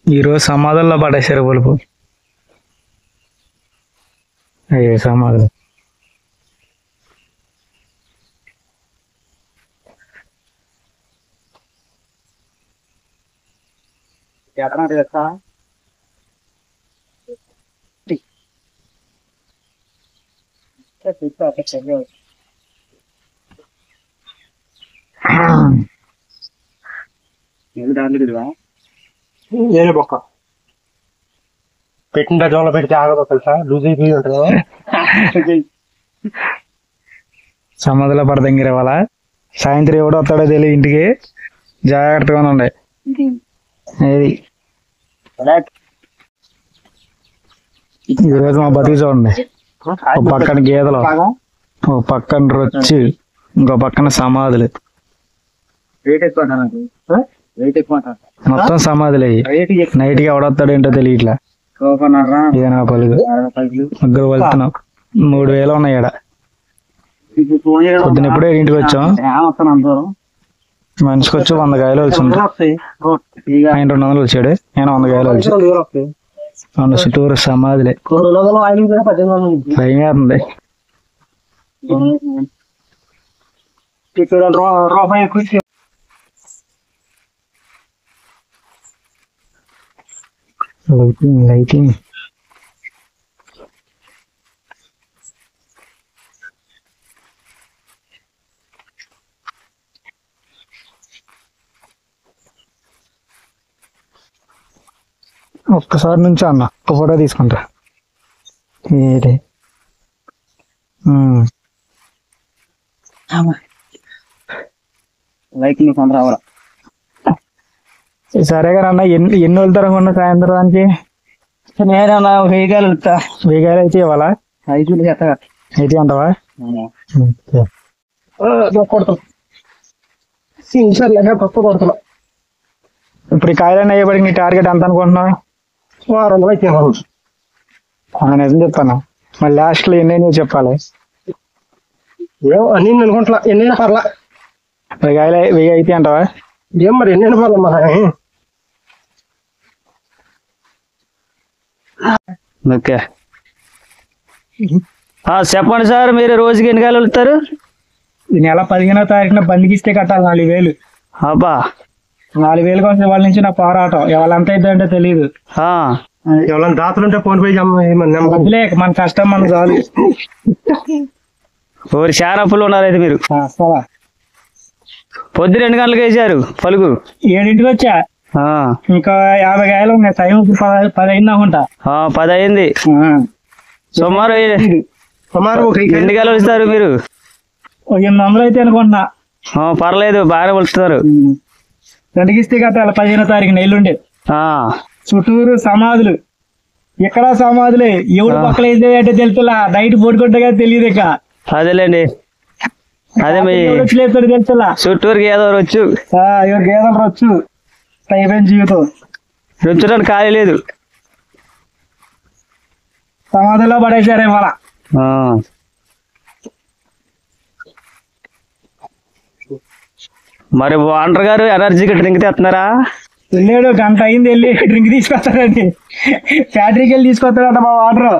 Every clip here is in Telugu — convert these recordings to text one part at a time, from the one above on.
ఈరోజు సమాధుల్లో పడేశారు బలుపు. అయ్యే సమాధులు. ఏరే బొక్క పెట్టిన డజంలో పెడితే ఆగదో తెలుసా, లూజ్ అయిపోయి ఉంటుంది. సమాధిలో పడదంగిరే వాళ్ళ సాయంత్రం ఎవడో వస్తాడో తెలియదు ఇంటికి, జాగ్రత్తగా ఉండే. అది ఈరోజు మా బతుకు చూడండి. ఒక పక్కన గేదెలు, ఒక పక్కన రొచ్చు, ఇంకో పక్కన సమాధులు, మొత్తం సమాధులు అయ్యి. నైట్ కి ఎవడొస్తాడు ఏంటో తెలియట్లా. ఇదేనా పలుగు ముగ్గురు వెళ్తున్నాం. 3000 ఉన్నాయి ఈడ. పొద్దున ఎప్పుడే ఇంటికి వచ్చాం. మనిషికి వచ్చి 100 కాయలు వచ్చింది. ఆయన 200 వచ్చాడు, ఆయన 100 కాయలు వచ్చి. అవును, చుట్టూరు సమాధులే. భయం వేస్తుంది. లైటింగ్ ఒక్కసారి నుంచి అన్న ఒక ఫోటో తీసుకుంటా. ఏడే రావాలా? సరేగా అన్న, ఎన్ని వెళ్తారు అనుకున్నా సాయంత్రానికి? నేనన్నా 1000 కాయలు వెళ్తా. 1000 కాయలు అయితే ఇవ్వాలా? 5 అయితే అంటావా? కొడుతున్నా. ఇప్పుడు ఈ కాయలన్నీ అయ్యేపడికి నీ టార్గెట్ ఎంత అనుకుంటున్నావు? 600 అయితే నిజం చెప్తాను. మళ్ళీ లాస్ట్ లో ఎన్నైనా చెప్పాలి. ఏమో నేను అనుకుంటా, ఎన్నైనా పర్లా. 1000 కాయలు 1000 అయితే అంటావా? ఏం మరి ఎన్నైనా పర్లా. మరి ఓకే, చెప్పండి సార్, మీరు రోజుకి ఎన్ని కాయలు వెళ్తారు? ఈ నెల 15వ తారీఖున బండికి ఇస్తే కట్టాలి 4000. అబ్బా, 4000 కోసం వాళ్ళ నుంచి నా పోరాటం. ఎవరంత అయిద్దంటే తెలీదు. ఎవరైనా దాతలు ఉంటే ఫోన్ పే మన కష్టం మన చాలు. ఊరి చాలా అప్పులు ఉన్నారు అయితే మీరు. పొద్దు 2 గంటలకు వేసారు పలుగు. 7ంటికి వచ్చా. ఇంకా 50 కాయలు ఉన్నాయి. టైం 10 అయింది అనుకుంటా. 10 అయింది. సుమారు ఎన్ని కాయలు వస్తారు మీరు? 800 అయితే అనుకుంటున్నా. పర్లేదు, బాగానే వస్తున్నారు. 2కి ఇస్తే కట్టాలి 15వ తారీఖున ఎల్లుండి. చుట్టూరు సమాధులు, ఎక్కడ సమాధులే. ఎవడు పక్కన అయితే అంటే తెలుసులా, నైట్ పడుకుంటా తెలియదు. ఇక అదేలేండి, అదే తెలుసులా. చుట్టూరు గేదలు వచ్చు, ఎవరు గేదలు రొచ్చు. అయిపోయిన జీవితం రుచడానికి ఖాళీ లేదు. సమాధిలో పడేశారు ఇవాళ. మరి వాంటర్ గారు ఎనర్జీకి డ్రింక్ తెస్తున్నారా? వెళ్ళాడు, గంట అయింది వెళ్ళి డ్రింక్ తీసుకొస్తాడండి. ఫ్యాక్టరీకి వెళ్ళి తీసుకొస్తాడంట మా వాటర్.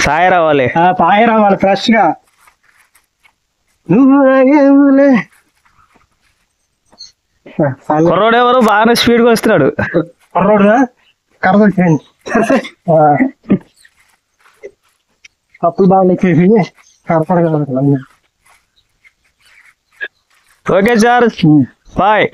తాగి రావాలి, తాగి రావాలి ఫ్రెష్ గా. కుర్రోడు ఎవరు బాగానే స్పీడ్ గా వస్తున్నాడు. కుర్రోడు అప్పులు బాగా ఓకే సార్, బాయ్.